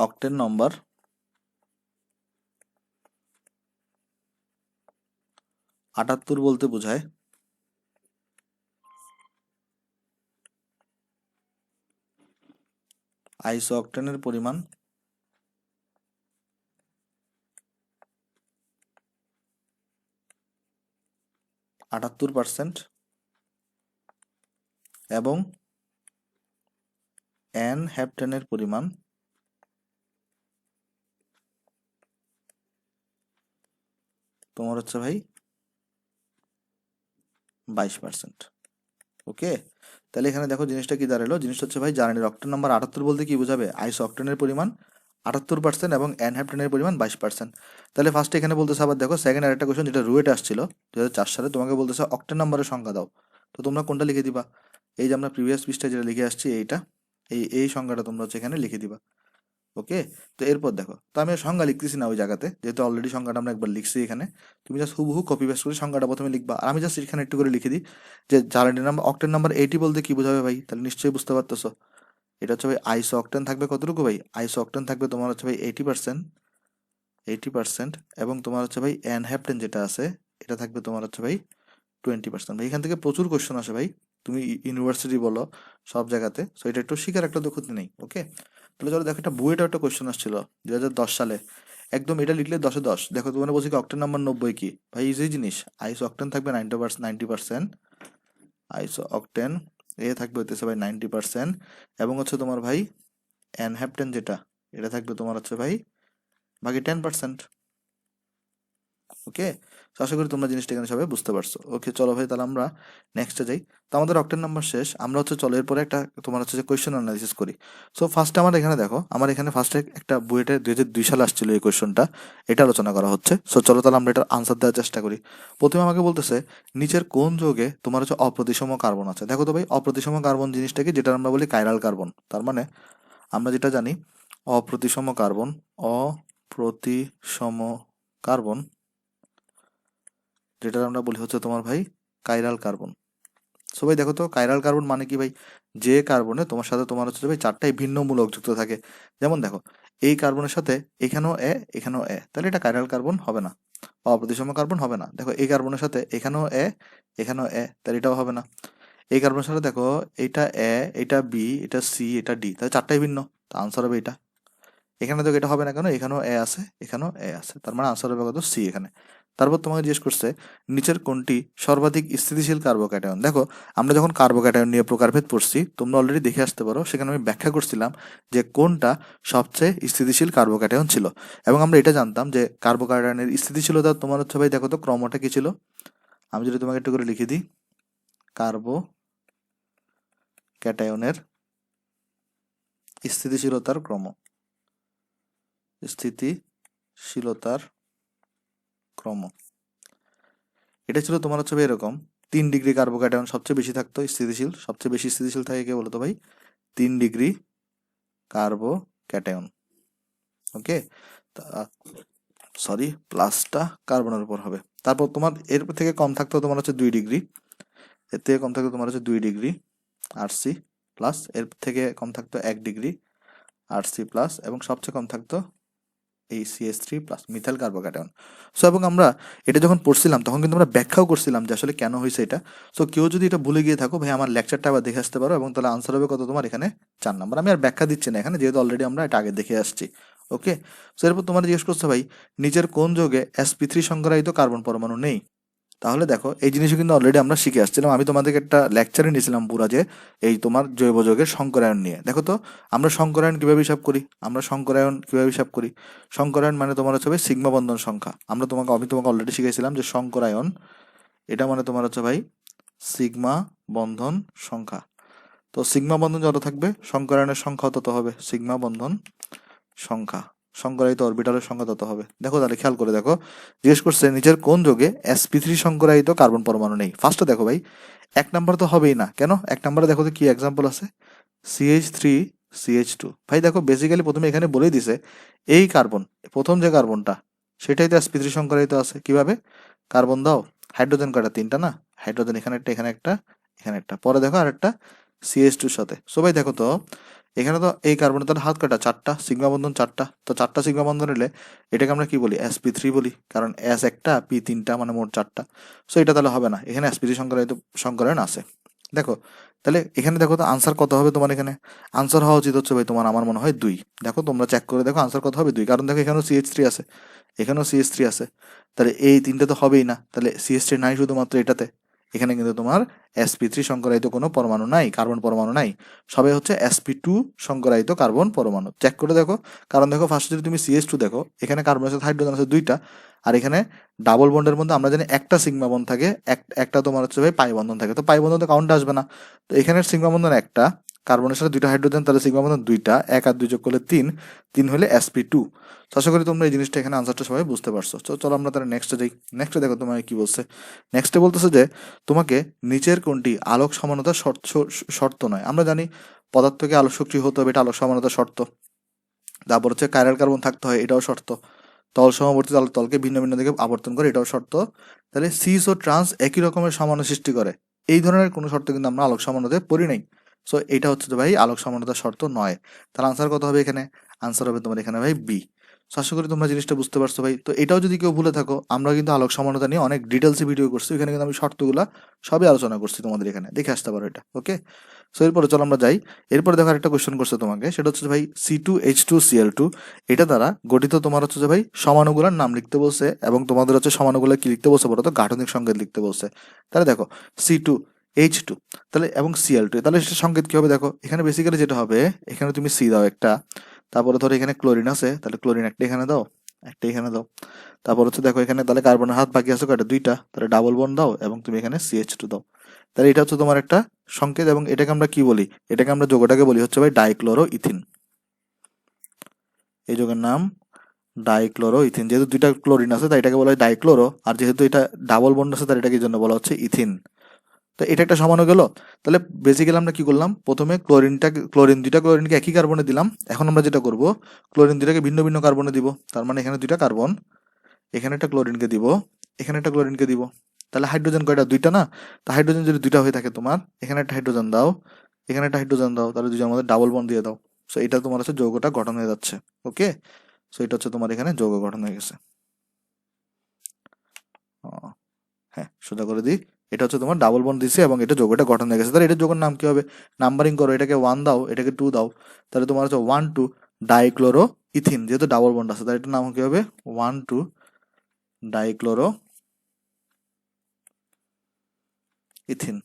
অকটেন নম্বর 78 বলতে বোঝায় আইসো অকটেনের পরিমাণ 78% এবং এনহেপ্টেনের পরিমাণ তোমার হচ্ছে ভাই 22%। ওকে, তাহলে এখানে দেখো জিনিসটা কি দাঁড়ালো, জিনিসটা হচ্ছে ভাই জ্বালানির অকটেন নাম্বার 78 বলতে কি বোঝাবে আইসো অকটেনের পরিমাণ 78% এবং এনহেপ্টেনের পরিমাণ 22%। তাহলে ফার্স্টে এখানে বলতেছে, আবার দেখো সেকেন্ড আরেকটা কোশ্চেন যেটা রুয়েট আসছিল 2004 সালে, তোমাকে বলতেছে অকটেন নাম্বারের সংখ্যা দাও। তো তোমরা কোনটা লিখে দিবা, এই যে আমরা প্রিভিয়াস পৃষ্ঠায় যেটা লিখে আসছি এইটা, এই সংখ্যাটা তোমরা হচ্ছে এখানে লিখে দিবা। ওকে, তো এরপর দেখো, তো আমি আর সংজ্ঞা লিখতেছি না ওই জায়গাতে, যেহেতু অলরেডি সংজ্ঞাটা আমরা একবার লিখছি এখানে। তুমি জাস্ট হুবহু কপি পেস্ট করে সংজ্ঞাটা প্রথমে লিখবা, আর আমি জাস্ট এখানে একটু করে লিখে দিই যে জ্বালানির নাম্বার অক্টেন নাম্বার 80 বলতে কি বোঝাবে ভাই, তাহলে নিশ্চয়ই বুঝতে পারতেছো। এটা হচ্ছে ভাই আইসো অক্টেন থাকবে কতটুকু ভাই, আইসো অক্টেন থাকবে তোমার হচ্ছে ভাই 80% এবং তোমার হচ্ছে ভাই এনহেপ্টেন যেটা আছে এটা থাকবে তোমার হচ্ছে ভাই 20%। ভাই এখান থেকে প্রচুর কোয়েশ্চেন আসে ভাই, তুমি ইউনিভার্সিটি বলো সব জায়গাতে, সো এটা একটু শিখার একটা দক্ষতা নেই। ওকে, তাহলে চলো দেখো একটা বুয়েটে একটা কোয়েশ্চেন আসছিল 2010 সালে, একদম এটা লিখলে 10-এ 10। দেখো তোমার বলছি কি অক্টেন নাম্বার 90 কি, ভাই ইজি জিনিস, আইসো অক্টেন থাকবে 90%, আইসো অক্টেন এ থাকবে হইতেছে ভাই 90%, এবং হচ্ছে তোমার ভাই এনহ্যাপটেন যেটা, এটা থাকবে তোমার হচ্ছে ভাই বাকি 10%। ওকে, তো আশা করি তোমরা জিনিসটা এখানে সবাই বুঝতে পারছো। ওকে চলো ভাই, তাহলে আমরা নেক্সটে যাই। তো আমাদের অক্টেন নাম্বার শেষ, আমরা হচ্ছে চলো এরপরে একটা তোমার হচ্ছে যে কোয়েশ্চেন অ্যানালাইসিস করি। সো ফার্স্টে আমার এখানে দেখো, আমার এখানে ফার্স্টে একটা বুয়েটে 2002 সালে আসছিল এই কোয়েশ্চেনটা, এটা আলোচনা করা হচ্ছে। সো চলো তাহলে আমরা এটার আনসার দেওয়ার চেষ্টা করি। প্রথমে আমাকে বলতেছে নিচের কোন যৌগে তোমার হচ্ছে অপ্রতিসম কার্বন আছে। দেখো তো ভাই অপ্রতিসম কার্বন জিনিসটা কি, যেটা আমরা বলি কাইরাল কার্বন। তার মানে আমরা যেটা জানি অপ্রতিসম কার্বন, অপ্রতিসম কার্বন যেটা আমরা বলি হচ্ছে তোমার ভাই কাইরাল কার্বন। সো ভাই দেখো তো কাইরাল কার্বন মানে কি ভাই, যে কার্বনে তোমার সাথে তোমার হচ্ছে ভাই চারটাই ভিন্ন মূলক যুক্ত থাকে। যেমন দেখো এই কার্বনের সাথে এখানেও এখানেও তাহলে এটা কাইরাল কার্বন হবে না, অপ্রতিসম কার্বন হবে না। দেখো এই কার্বনের সাথে এখানেও এখানেও তাহলে এটাও হবে না। এই কার্বনের সাথে দেখো এটা এটা বি, এটা সি, এটা ডি, তাহলে চারটাই ভিন্ন, তো আনসার হবে এটা। এখানে দেখো এটা হবে না কেন, এখানেও আছে এখানেও আছে, তার মানে আনসার হবে কত, সি এখানে। তারপর তোমাকে জিজ্ঞেস করছে নিচের কোনটি সর্বাধিক স্থিতিশীল কার্বোক্যাটায়ন। দেখো আমরা যখন কার্বোক্যাটায়ন নিয়ে প্রকারভেদ পড়ছি, তোমরা অলরেডি দেখে আসতে পারো, সেখানে আমি ব্যাখ্যা করছিলাম যে কোনটা সবচেয়ে স্থিতিশীল কার্বোক্যাটায়ন ছিল। এবং আমরা এটা জানতাম যে কার্বোক্যাটায়নের স্থিতিশীলতা তোমার হচ্ছে ভাই দেখো তো ক্রমটা কি ছিল, আমি যদি তোমাকে একটু করে লিখে দিই, কার্বোক্যাটায়নের স্থিতিশীলতার ক্রম, স্থিতিশীলতার ক্রম এটা ছিল তোমার হচ্ছে ভাই এরকম, 3 ডিগ্রি কার্বোক্যাটায়ন সবচেয়ে বেশি থাকতো স্থিতিশীল, সবচেয়ে বেশি স্থিতিশীল থাকে কে বলতো ভাই, 3 ডিগ্রি কার্বোক্যাটায়ন। ওকে, সরি প্লাসটা কার্বনের উপর হবে। তারপর তোমার এর থেকে কম থাকতো তোমার হচ্ছে 2 ডিগ্রি, এর থেকে কম থাকতো তোমার হচ্ছে 2 ডিগ্রি আরসি প্লাস, এর থেকে কম থাকতো 1 ডিগ্রি আরসি প্লাস, এবং সবচেয়ে কম থাকতো এই CH3+ মিথাইল কার্বোক্যাটায়ন। সো এবং আমরা এটা যখন পড়ছিলাম তখন কিন্তু আমরা ব্যাখ্যাও করছিলাম যে আসলে কেন হয়েছে এটা। সো কেউ যদি এটা ভুলে গিয়ে থাকো ভাই আমার লেকচারটা আবার দেখে আসতে পারো, এবং তাহলে আনসার হবে কত তোমার এখানে 4 নাম্বার। আমি আর ব্যাখ্যা দিচ্ছি না এখানে, যেহেতু অলরেডি আমরা এটা আগে দেখে আসছি। ওকে, সো এরপর তোমার জিজ্ঞেস করছে ভাই নিচের কোন যৌগে sp3 সংকরায়িত কার্বন পরমাণু নেই। তাহলে দেখো এই জিনিসও কিন্তু অলরেডি আমরা শিখে আসছিলাম, আমি তোমাদেরকে একটা লেকচারে নিয়েছিলাম পুরা যে এই তোমার জৈব যৌগের সংকরায়ন নিয়ে। দেখো তো আমরা সংকরায়ন কিভাবে হিসাব করি, সংকরায়ন মানে তোমার হচ্ছে ভাই সিগমা বন্ধন সংখ্যা। আমি তোমাকে অলরেডি শিখেছিলাম যে সংকরায়ন এটা মানে তোমার হচ্ছে ভাই সিগমা বন্ধন সংখ্যা। তো সিগমা বন্ধন যত থাকবে সংকরায়নের সংখ্যা তত হবে, সিগমা বন্ধন সংখ্যা, সংকরায়িত অরবিটালের সংখ্যা তত হবে। দেখো তাহলে খেয়াল করে দেখো, জিজ্ঞেস করছে নিচের কোন যৌগে sp3 সংকরায়িত কার্বন পরমাণু নেই। ফার্স্টে দেখো ভাই 1 নাম্বার তো হবেই না, কেন 1 নাম্বারে দেখো তো কি এক্সাম্পল আছে, CH3CH2। ভাই দেখো বেসিক্যালি প্রথমে এখানে বলেই দিছে এই কার্বন, প্রথম যে কার্বনটা সেটাই তো sp3 সংকরায়িত আছে। কিভাবে, কার্বন দাও, হাইড্রোজেন কয়টা, 3টা না, হাইড্রোজেন এখানে একটা এখানে একটা এখানে একটা, পরে দেখো আরেকটা CH2 সাথে। সো ভাই দেখো তো এখানে তো এই কার্বনের তাহলে হাত কয়টা, 4টা, সিগমা বন্ধন 4টা, তো 4টা সিগমা বন্ধন নিলে এটাকে আমরা কি বলি, sp3 বলি, কারণ s একটা p 3টা মানে মোট 4টা। সো এটা তাহলে হবে না, এখানে sp3 সংকরায়ন আছে। দেখো তাহলে এখানে দেখো তো আনসার কত হবে তোমার, এখানে আনসার হওয়া উচিত হচ্ছে ভাই তোমার আমার মনে হয় 2। দেখো তোমরা চেক করে দেখো আনসার কত হবে 2, কারণ দেখো এখানেও CH3 আছে, এখানেও CH3 আছে, তাহলে এই 3টা তো হবেই না, তাহলে CH3 নাই শুধুমাত্র এটাতে। এখানে কিন্তু তোমার sp3 সংকরায়িত কোনো পরমাণু নাই, কার্বন পরমাণু নাই, সবে হচ্ছে sp2 সংকরায়িত কার্বন পরমাণু। চেক করে দেখো, কারণ দেখো ফার্স্টে যদি তুমি CH2 দেখো এখানে কার্বনের সাথে হাইড্রোজেন আছে 2টা, আর এখানে ডাবল বন্ডের মধ্যে আমরা জানি একটা সিগমা বন্ধন থাকে, একটা তোমার হচ্ছে ভাই পাই বন্ধন থাকে, তো পাই বন্ধন তো কাউন্ট আসবে না। তো এখানে সিগমা বন্ধন একটা, কার্বনের সাথে 2টা হাইড্রোজেন, তাহলে সিগমা বন্ধন 2টা, 1 আর 2 যোগ করলে 3, 3 হলে sp2। তো আশা করি তোমরা এই জিনিসটা এখানে আনসারটা সবাই বুঝতে পারছো। তো চলো আমরা তাহলে নেক্সটে যাই। নেক্সটে দেখো তোমাকে কি বলছে, নেক্সটে বলতেছে যে তোমাকে নিচের কোনটি আলোক সমানতার শর্ত নয়। আমরা জানি পদার্থকে আলোক শক্তি হতে হবে, এটা আলোক সমানতার শর্ত। তারপর হচ্ছে কাইরাল কার্বন থাকতে হয়, এটাও শর্ত। তল সমবর্তী তলকে ভিন্ন ভিন্ন দিকে আবর্তন করে, এটাও শর্ত। তাহলে সিস ও ট্রান্স একই রকমের সমানু সৃষ্টি করে, এই ধরনের কোনো শর্ত কিন্তু আমরা আলোক সমানতায় পড়ি নাই। সো এটা হচ্ছে ভাই আলোক সমানতার শর্ত নয়। তাহলে আনসার কত হবে এখানে, আনসার হবে তোমার এখানে ভাই বি। আশা করি তোমরা জিনিসটা বুঝতে পারছো ভাই। তো এটাও যদি কেউ ভুলে থাকো, আমরা কিন্তু আলোক সমানতা নিয়ে অনেক ডিটেলসে ভিডিও করছি, ওখানে কিন্তু আমি শর্তগুলা সবই আলোচনা করছি, তোমাদের এখানে দেখে আসতে পারো এটা। ওকে, সো এরপরে চলো আমরা যাই। এরপরে দেখো একটা কোয়েশ্চেন করছে তোমাকে, সেটা হচ্ছে যে ভাই C2H2Cl2 এটা দ্বারা গঠিত তোমার হচ্ছে যে ভাই সমাণুগুলার নাম লিখতে বলছে, এবং তোমাদের হচ্ছে সমাণুগুলা কি লিখতে বলছে বলো তো, গাঠনিক সংকেত লিখতে বলছে। তাহলে দেখো C2H2 তাহলে এবং Cl2, তাহলে সেটা সংকেত কি হবে দেখো, এখানে বেসিক্যালি যেটা হবে, এখানে তুমি সি দাও একটা, তারপরে ধরো এখানে ক্লোরিন আছে, তাহলে ক্লোরিন একটা এখানে দাও, একটা এখানে দাও। তারপর হচ্ছে দেখো এখানে তাহলে কার্বনের হাত বাকি আছে কয়টা, দুইটা, তাহলে ডাবল বন্ড দাও এবং তুমি এখানে CH2 দাও। তাহলে এটা হচ্ছে তোমার একটা সংকেত, এবং এটাকে আমরা কি বলি, এটাকে আমরা যৌগটাকে বলি হচ্ছে ভাই ডাইক্লোরো ইথিন। এই যৌগের নাম ডাইক্লোরো ইথিন। যেহেতু দুইটা ক্লোরিন আছে তাই এটাকে বলা হয় ডাইক্লোরো, আর যেহেতু এটা ডাবল বন্ড আছে তাই এটাকে এই জন্য বলা হচ্ছে ইথিন। তো এটা একটা সমানো গেল। তাহলে বেসিক্যালি আমরা কি করলাম, প্রথমে দুইটা ক্লোরিনকে একই কার্বনে দিলাম। এখন আমরা যেটা করব, ক্লোরিন দুইটাকে ভিন্ন ভিন্ন কার্বনে দিব। তার মানে এখানে দুইটা কার্বন, এখানে একটা ক্লোরিনকে দিব, এখানে একটা ক্লোরিনকে দিব। তাহলে হাইড্রোজেন কয়টা, দুইটা না? তো হাইড্রোজেন যদি দুইটা হয়ে থাকে তোমার, এখানে একটা হাইড্রোজেন দাও, এখানে একটা হাইড্রোজেন দাও, তাহলে দুইটার মধ্যে ডাবল বন্ড দিয়ে দাও। সো এটা তোমার হচ্ছে যৌগটা গঠন হয়ে যাচ্ছে। ওকে, সো এটা হচ্ছে তোমার এখানে যৌগ গঠন হয়ে গেছে। হ্যাঁ, সোজা করে দিই, এটা হচ্ছে তোমার ডাবল বন্ড দিছে এবং এটা যৌগটা গঠন হয়ে গেছে। তাহলে এটা যৌগের নাম কি হবে, নাম্বারিং করো, এটাকে 1 দাও, এটাকে 2 দাও, তাহলে তোমার হচ্ছে 1,2 ডাইক্লোরো ইথিন, যেহেতু ডাবল বন্ড আছে তাহলে এটার নাম কি হবে 1,2 ডাইক্লোরো ইথিন।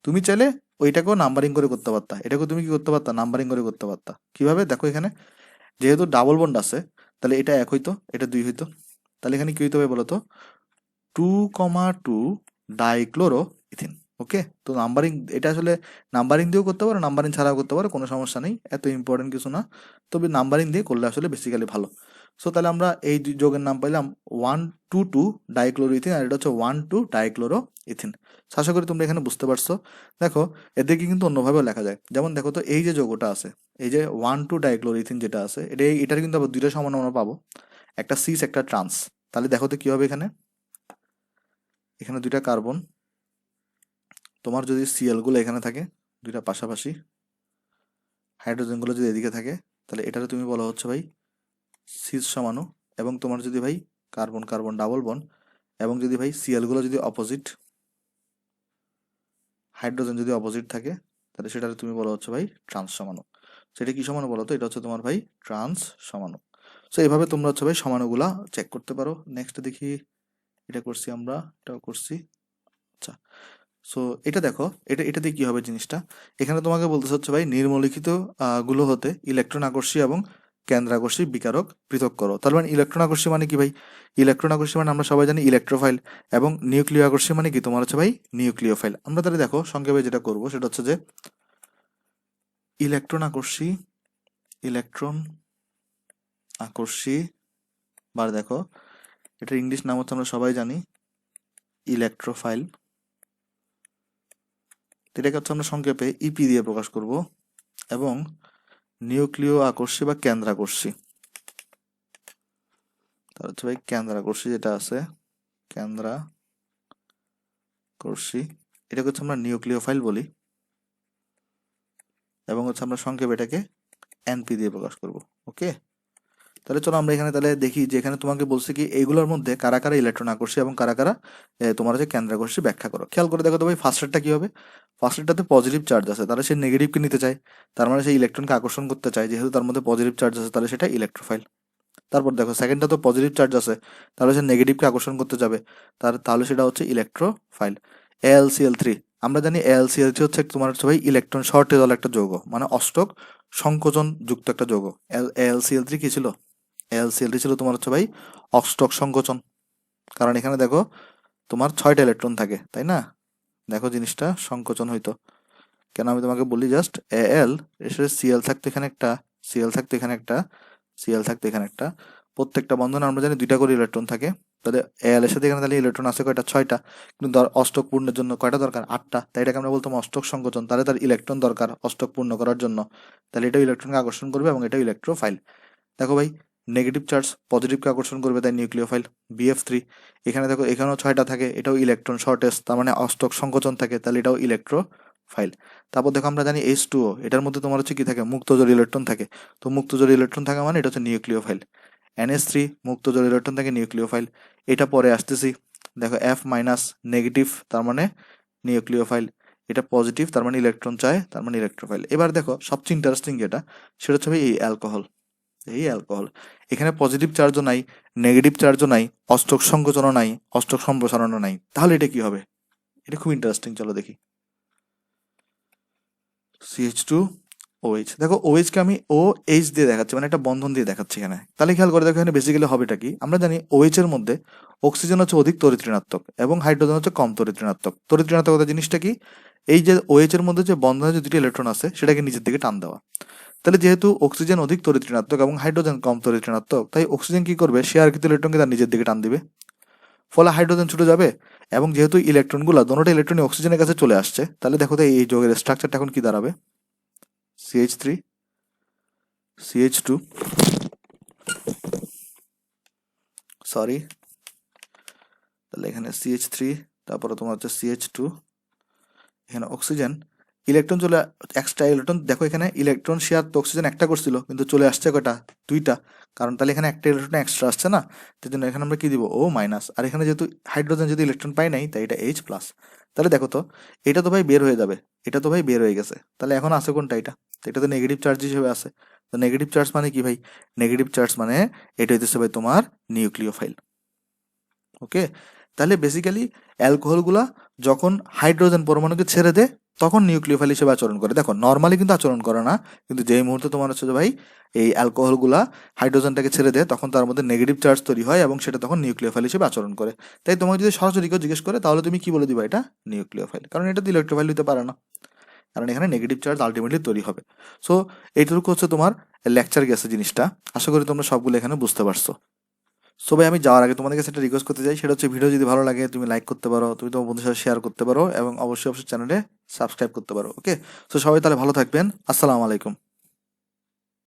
তুমি চাইলে ওইটাকেও নাম্বারিং করে করতে পারতা, এটাকেও তুমি কি করতে পারতা, নাম্বারিং করে করতে পারতা। কিভাবে দেখো, এখানে যেহেতু ডাবল বন্ড আছে তাহলে এটা 1 হইতো, এটা 2 হইতো, তাহলে এখানে কি হইতে হবে বলতো, 2,2 ডাইক্লোরো ইথিন। ওকে, তো নাম্বারিং এটা আসলে নাম্বারিং দিয়েও করতে পারো, নাম্বারিং ছাড়াও করতে পারো, কোনো সমস্যা নেই, এত ইম্পর্টেন্ট কিছু না। তবে নাম্বারিং দিয়ে করলে আসলে বেসিক্যালি ভালো। সো তাহলে আমরা এই যৌগের নাম পাইলাম 1,2,2 ডাইক্লোরো ইথিন, আর এটা হচ্ছে 1,2 ডাইক্লোরো ইথিন। আশা করি তোমরা এখানে বুঝতে পারছো। দেখো এদেরকে কিন্তু অন্যভাবেও লেখা যায়, যেমন দেখো তো এই যে যৌগটা আছে, এই যে 1,2 ডাইক্লোরো ইথিন যেটা আছে, এটার কিন্তু আবার দুইটা সমান আমরা পাবো, একটা সিস একটা ট্রান্স। তাহলে দেখো তো কি হবে, এখানে এখানে দুইটা কার্বন, তোমার যদি সিএল গুলো এখানে থাকে দুইটা পাশাপাশি, হাইড্রোজেন গুলো যদি এদিকে থাকে, তাহলে এটারে তুমি বলা হচ্ছে ভাই সিস সমাণু। এবং তোমার যদি ভাই কার্বন কার্বন ডাবল বন্ড, এবং যদি ভাই সিএল গুলো যদি অপোজিট, হাইড্রোজেন যদি অপোজিট থাকে, তাহলে সেটারে তুমি বলা হচ্ছে ভাই ট্রান্স সমাণু। সেটা কি সমাণু বলো তো, এটা হচ্ছে তোমার ভাই ট্রান্স সমাণু। সো এইভাবে তোমরা হচ্ছে ভাই সমাণুগুলা চেক করতে পারো। নেক্সট দেখি, এটা করছি আমরা, এটাও করছি। আচ্ছা, সো এটা দেখো, এটা দিয়ে কি হবে জিনিসটা, এখানে তোমাকে বলতেছে হচ্ছে ভাই নিম্নলিখিত গুলো হতে ইলেকট্রন আকর্ষী এবং কেন্দ্রাকর্ষী বিকারক পৃথক করো। তার মানে ইলেকট্রন আকর্ষী মানে কি ভাই, ইলেকট্রন আকর্ষী মানে আমরা সবাই জানি ইলেকট্রোফাইল, এবং নিউক্লিয় আকর্ষী মানে কি তোমার হচ্ছে ভাই নিউক্লিওফাইল। আমরা তাহলে দেখো সংক্ষেপে যেটা করব সেটা হচ্ছে যে ইলেকট্রন আকর্ষী, ইলেকট্রন আকর্ষী, বার দেখো এটার ইংলিশ নাম হচ্ছে আমরা সবাই জানি ইলেকট্রোফাইল, এটাকে হচ্ছে আমরা সংক্ষেপে ইপি দিয়ে প্রকাশ করব। এবং নিউক্লিয় আকর্ষী বা কেন্দ্রাকর্ষী, তার হচ্ছে ভাই কেন্দ্রাকর্ষী যেটা আছে, কেন্দ্রাকর্ষী, এটাকে হচ্ছে আমরা নিউক্লিওফাইল বলি, এবং হচ্ছে আমরা সংক্ষেপে এটাকে এনপি দিয়ে প্রকাশ করব। ওকে, তাহলে চলো আমরা এখানে তাহলে দেখি যে এখানে তোমাকে বলছে কি এইগুলোর মধ্যে কারা কারা ইলেকট্রন আকর্ষী এবং কারা কারা তোমার হচ্ছে কেন্দ্রাকর্ষী ব্যাখ্যা করো। খেয়াল করে দেখো তো ভাই, ফার্স্টেরটা কি হবে, ফার্স্টেরটাতে পজিটিভ চার্জ আছে, তাহলে সে নেগেটিভকে নিতে চায়, তার মানে সে ইলেকট্রনকে আকর্ষণ করতে চায়, যেহেতু তার মধ্যে পজিটিভ চার্জ আছে তাহলে সেটা ইলেকট্রোফাইল। তারপর দেখো সেকেন্ডটা তো পজিটিভ চার্জ আছে, তাহলে সে নেগেটিভকে আকর্ষণ করতে যাবে, তাহলে সেটা হচ্ছে ইলেকট্রোফাইল। AlCl3, আমরা জানি AlCl3 হচ্ছে তোমার হচ্ছে ভাই ইলেকট্রন শর্টেজ ওয়ালা একটা যৌগ, মানে অষ্টক সংকোচন যুক্ত একটা যৌগ। AlCl3 কি ছিল, AlCl3 ছিল তোমার হচ্ছে ভাই অষ্টক সংকোচন, কারণ এখানে দেখো তোমার 6টা ইলেকট্রন থাকে, তাই না? দেখো জিনিসটা সংকোচন হইতো কেন, আমি তোমাকে বলি জাস্ট, Al এর সাথে Cl থাকতো এখানে একটা, Cl থাকতো এখানে একটা, Cl থাকতো এখানে একটা, প্রত্যেকটা বন্ধনে আমরা জানি 2টা করে ইলেকট্রন থাকে। তাহলে Al এর সাথে এখানে তাহলে ইলেকট্রন আছে কয়টা, 6টা, কিন্তু অষ্টক পূর্ণের জন্য কয়টা দরকার, 8টা, তাই এটাকে আমরা বলতাম অষ্টক সংকোচন। তাহলে তার ইলেকট্রন দরকার অষ্টক পূর্ণ করার জন্য, তাহলে এটাও ইলেকট্রনকে আকর্ষণ করবে এবং এটাও ইলেকট্রোফাইল। দেখো ভাই নেগেটিভ চার্জ পজিটিভকে আকর্ষণ করবে, তাই নিউক্লিওফাইল। BF3, এখানে দেখো এখানেও 6টা থাকে, এটাও ইলেকট্রন শর্টেজ, তার মানে অষ্টক সংকোচন থাকে, তাহলে এটাও ইলেকট্রোফাইল। তারপর দেখো আমরা জানি H2O, এটার মধ্যে তোমার হচ্ছে কি থাকে, মুক্তজোড় ইলেকট্রন থাকে, তো মুক্তজোড় ইলেকট্রন থাকা মানে এটা হচ্ছে নিউক্লিওফাইল। NH3 মুক্ত জল ইলেকট্রন থেকে নিউক্লিওফাইল। এটা পরে আসতেছি, দেখো F মাইনাস নেগেটিভ তার মানে নিউক্লিওফাইল, এটা পজিটিভ তার মানে ইলেকট্রন চায় তার মানে ইলেকট্রোফাইল। এবার দেখো সবচেয়ে ইন্টারেস্টিং যেটা সেটা হচ্ছে এই অ্যালকোহল। এখানে পজিটিভ চার্জও নাই, নেগেটিভ চার্জও নাই, অষ্টক সংকোচনও নাই, অষ্টক সম্প্রসারণও নাই, তাহলে এটা কি হবে? এটা খুব ইন্টারেস্টিং, চলো দেখি। CH2OH, দেখো OH কে আমি OH দিয়ে দেখাচ্ছি, মানে একটা বন্ধন দিয়ে দেখাচ্ছি এখানে। তাহলে খেয়াল করে দেখো এখানে বেসিক্যালি হবেটা কি, আমরা জানি OH এর মধ্যে অক্সিজেন হচ্ছে অধিক তড়িৎ ঋণাত্মক এবং হাইড্রোজেন হচ্ছে কম তড়িৎ ঋণাত্মক। তড়িৎ ঋণাত্মকতা জিনিসটা কি, এই যে OH এর মধ্যে যে বন্ধনে যে দুটি ইলেকট্রন আছে সেটাকে নিচের দিকে টান দেওয়া। তাহলে যেহেতু অক্সিজেন অধিক তড়িৎ ঋণাত্মক এবং হাইড্রোজেন কম তড়িৎ ঋণাত্মক, তাই অক্সিজেন কি করবে, শেয়ারকৃত ইলেকট্রনকে তার নিজের দিকে টান দিবে, ফলে হাইড্রোজেন ছুটে যাবে। এবং যেহেতু ইলেকট্রনগুলো দোনোটা ইলেকট্রনই অক্সিজেনের কাছে চলে আসছে, তাহলে দেখো তো এই যৌগের স্ট্রাকচারটা এখন কি দাঁড়াবে, CH3 CH2, সরি, তাহলে এখানে CH3, তারপরে তোমার হচ্ছে CH2, এখানে অক্সিজেন, ইলেকট্রন চলে, এক্সট্রা ইলেকট্রন, দেখো এখানে ইলেকট্রন শেয়ার তো অক্সিজেন একটা করছিল কিন্তু চলে আসছে কয়টা, দুইটা, কারণ তাহলে এখানে একটা ইলেকট্রন এক্সট্রা আসছে না, তাই জন্য এখানে আমরা কি দিব, O মাইনাস। আর এখানে যেহেতু হাইড্রোজেন যদি ইলেকট্রন পাই নাই তাই এটা H প্লাস। তাহলে দেখো তো এটা তো ভাই বের হয়ে যাবে, এটা তো ভাই বের হয়ে গেছে, তাহলে এখন আছে কোনটা, এটা তো, এটা তো নেগেটিভ চার্জ হিসেবে আছে। তো নেগেটিভ চার্জ মানে কি ভাই, নেগেটিভ চার্জ মানে এটা হইতেছে ভাই তোমার নিউক্লিওফাইল। ওকে, তাহলে বেসিক্যালি অ্যালকোহলগুলা যখন হাইড্রোজেন পরমাণুকে ছেড়ে দেয় তখন নিউক্লিওফাইল হিসেবে আচরণ করে। দেখো নর্মালি কিন্তু আচরণ করে না, কিন্তু যেই মুহূর্তে তোমার হচ্ছে যে ভাই এই অ্যালকোহলগুলা হাইড্রোজেনটাকে ছেড়ে দেয় তখন তার মধ্যে নেগেটিভ চার্জ তৈরি হয় এবং সেটা তখন নিউক্লিওফাইল হিসেবে আচরণ করে। তাই তোমাকে যদি সরাসরি কেউ জিজ্ঞেস করে তাহলে তুমি কি বলে দিবা, এটা নিউক্লিওফাইল, কারণ এটা তো ইলেকট্রোফাইল হতে পারে না, কারণ এখানে নেগেটিভ চার্জ আলটিমেটলি তৈরি হবে। সো এইটুকু হচ্ছে তোমার লেকচার গেছে জিনিসটা, আশা করি তোমরা সবগুলো এখানে বুঝতে পারছো। সো ভাই আমি যাওয়ার আগে তোমাদের কাছে একটা রিকোয়েস্ট করতে চাই, সেটা হচ্ছে ভিডিও যদি ভালো লাগে তুমি লাইক করতে পারো, তুমি তোমার বন্ধুদের সাথে শেয়ার করতে পারো এবং অবশ্যই চ্যানেলে সাবস্ক্রাইব করতে পারো। ওকে, সো সবাই তাহলে ভালো থাকবেন, আসসালামু আলাইকুম।